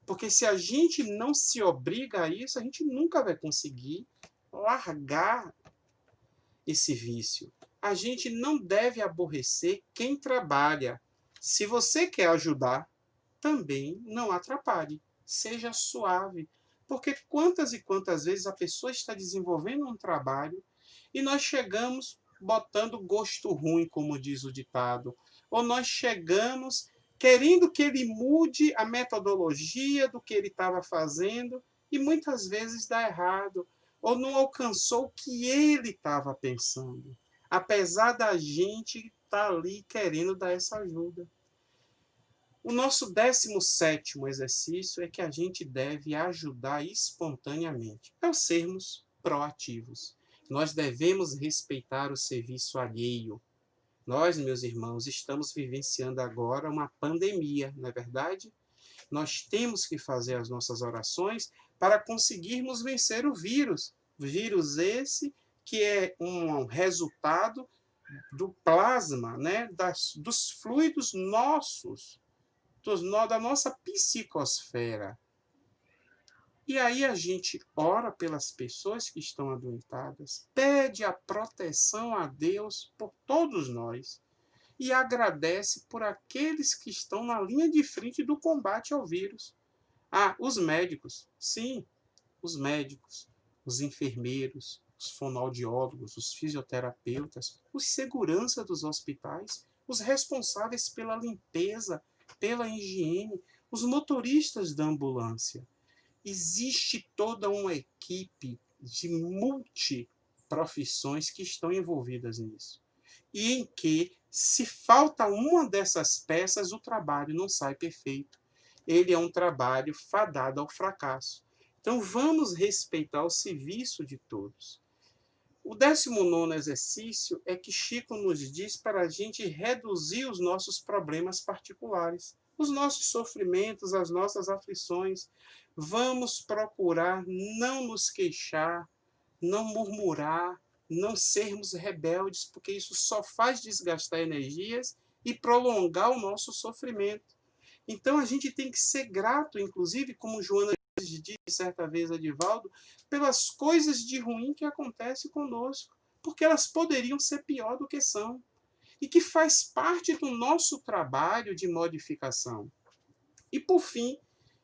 Porque se a gente não se obriga a isso, a gente nunca vai conseguir largar esse vício. A gente não deve aborrecer quem trabalha. Se você quer ajudar, também não atrapalhe. Seja suave. Porque quantas e quantas vezes a pessoa está desenvolvendo um trabalho e nós chegamos botando gosto ruim, como diz o ditado. Ou nós chegamos querendo que ele mude a metodologia do que ele estava fazendo e muitas vezes dá errado. Ou não alcançou o que ele estava pensando. Apesar da gente estar ali querendo dar essa ajuda. O nosso 17º exercício é que a gente deve ajudar espontaneamente, ao sermos proativos. Nós devemos respeitar o serviço alheio. Nós, meus irmãos, estamos vivenciando agora uma pandemia, não é verdade? Nós temos que fazer as nossas orações para conseguirmos vencer o vírus. Vírus esse que é um resultado do plasma, né? Dos fluidos nossos, da nossa psicosfera. E aí a gente ora pelas pessoas que estão adoentadas, pede a proteção a Deus por todos nós. e agradece por aqueles que estão na linha de frente do combate ao vírus. Ah, os médicos. Sim, os médicos, os enfermeiros, os fonoaudiólogos, os fisioterapeutas, os seguranças dos hospitais, os responsáveis pela limpeza, pela higiene, os motoristas da ambulância. Existe toda uma equipe de multiprofissões que estão envolvidas nisso. E em que, se falta uma dessas peças, o trabalho não sai perfeito. Ele é um trabalho fadado ao fracasso. Então, vamos respeitar o serviço de todos. O 19º exercício é que Chico nos diz para a gente reduzir os nossos problemas particulares, os nossos sofrimentos, as nossas aflições. Vamos procurar não nos queixar, não murmurar, não sermos rebeldes, porque isso só faz desgastar energias e prolongar o nosso sofrimento. Então, a gente tem que ser grato, inclusive, como Joana disse certa vez a Divaldo, pelas coisas de ruim que acontecem conosco, porque elas poderiam ser pior do que são, e que faz parte do nosso trabalho de modificação. E, por fim,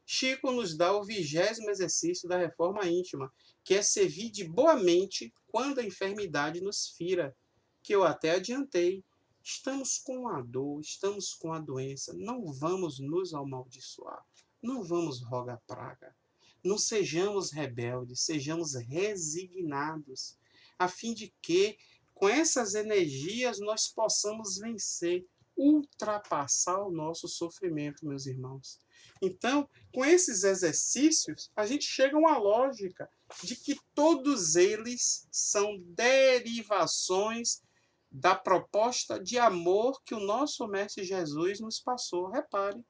Chico nos dá o 20º exercício da reforma íntima, que é servir de boa mente quando a enfermidade nos fira, que eu até adiantei. Estamos com a dor, estamos com a doença, não vamos nos amaldiçoar, não vamos rogar praga. Não sejamos rebeldes, sejamos resignados, a fim de que, com essas energias, nós possamos vencer, ultrapassar o nosso sofrimento, meus irmãos. Então, com esses exercícios, a gente chega a uma lógica de que todos eles são derivações da proposta de amor que o nosso Mestre Jesus nos passou. Repare,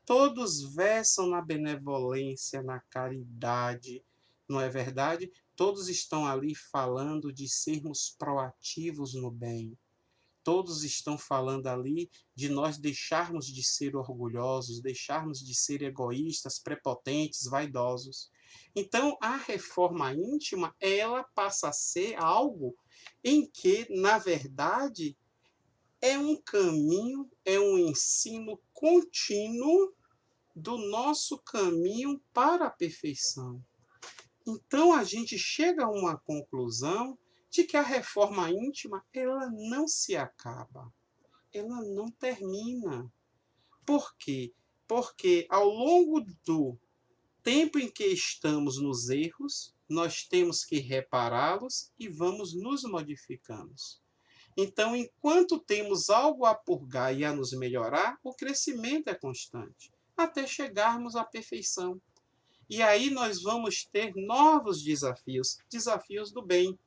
todos versam na benevolência, na caridade, não é verdade? Todos estão ali falando de sermos proativos no bem. Todos estão falando ali de nós deixarmos de ser orgulhosos, deixarmos de ser egoístas, prepotentes, vaidosos. Então, a reforma íntima, ela passa a ser algo em que, na verdade, é um caminho, é um ensino contínuo do nosso caminho para a perfeição. Então, a gente chega a uma conclusão de que a reforma íntima, ela não se acaba, ela não termina. Por quê? Porque ao longo do tempo em que estamos nos erros, nós temos que repará-los e vamos nos modificando. Então, enquanto temos algo a purgar e a nos melhorar, o crescimento é constante, até chegarmos à perfeição. E aí nós vamos ter novos desafios, desafios do bem,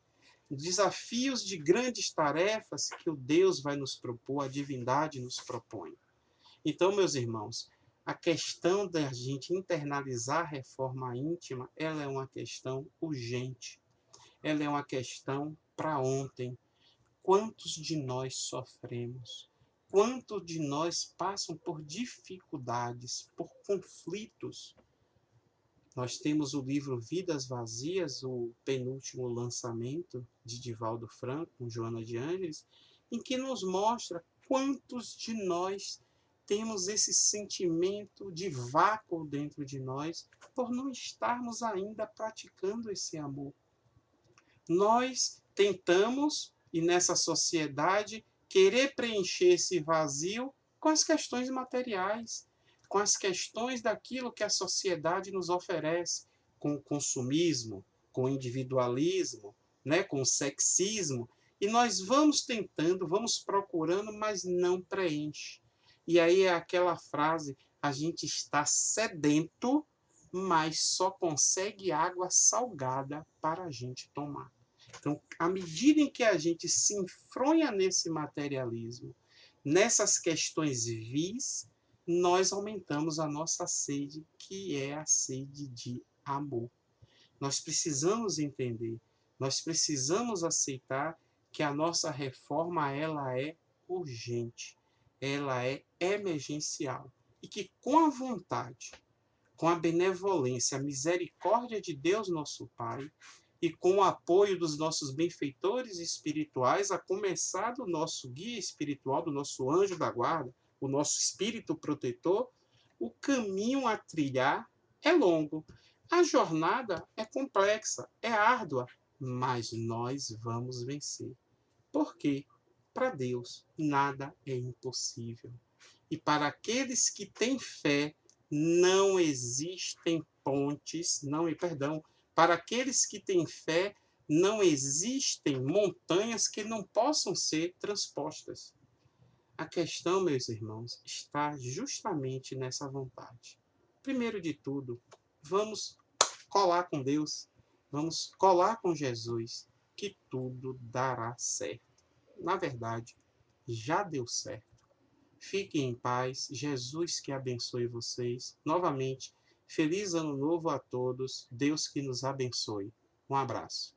desafios de grandes tarefas que o Deus vai nos propor, a divindade nos propõe. Então, meus irmãos, a questão da gente internalizar a reforma íntima, ela é uma questão urgente. Ela é uma questão para ontem. Quantos de nós sofremos? Quantos de nós passam por dificuldades, por conflitos? Nós temos o livro Vidas Vazias, o penúltimo lançamento de Divaldo Franco, com Joana de Ângeles, em que nos mostra quantos de nós temos esse sentimento de vácuo dentro de nós por não estarmos ainda praticando esse amor. Nós tentamos, e nessa sociedade, querer preencher esse vazio com as questões materiais, com as questões daquilo que a sociedade nos oferece, com o consumismo, com o individualismo, né, com o sexismo, e nós vamos tentando, vamos procurando, mas não preenche. E aí é aquela frase, a gente está sedento, mas só consegue água salgada para a gente tomar. Então, à medida em que a gente se enfronha nesse materialismo, nessas questões vis, nós aumentamos a nossa sede, que é a sede de amor. Nós precisamos entender, nós precisamos aceitar que a nossa reforma, ela é urgente, ela é emergencial, e que com a vontade, com a benevolência, a misericórdia de Deus nosso Pai, e com o apoio dos nossos benfeitores espirituais, a começar do nosso guia espiritual, do nosso anjo da guarda, o nosso espírito protetor, o caminho a trilhar é longo. A jornada é complexa, é árdua, mas nós vamos vencer. Por quê? Para Deus, nada é impossível. E para aqueles que têm fé, não existem pontes, para aqueles que têm fé, não existem montanhas que não possam ser transpostas. A questão, meus irmãos, está justamente nessa vontade. Primeiro de tudo, vamos colar com Deus, vamos colar com Jesus, que tudo dará certo. Na verdade, já deu certo. Fiquem em paz, Jesus que abençoe vocês. Novamente, feliz ano novo a todos, Deus que nos abençoe. Um abraço.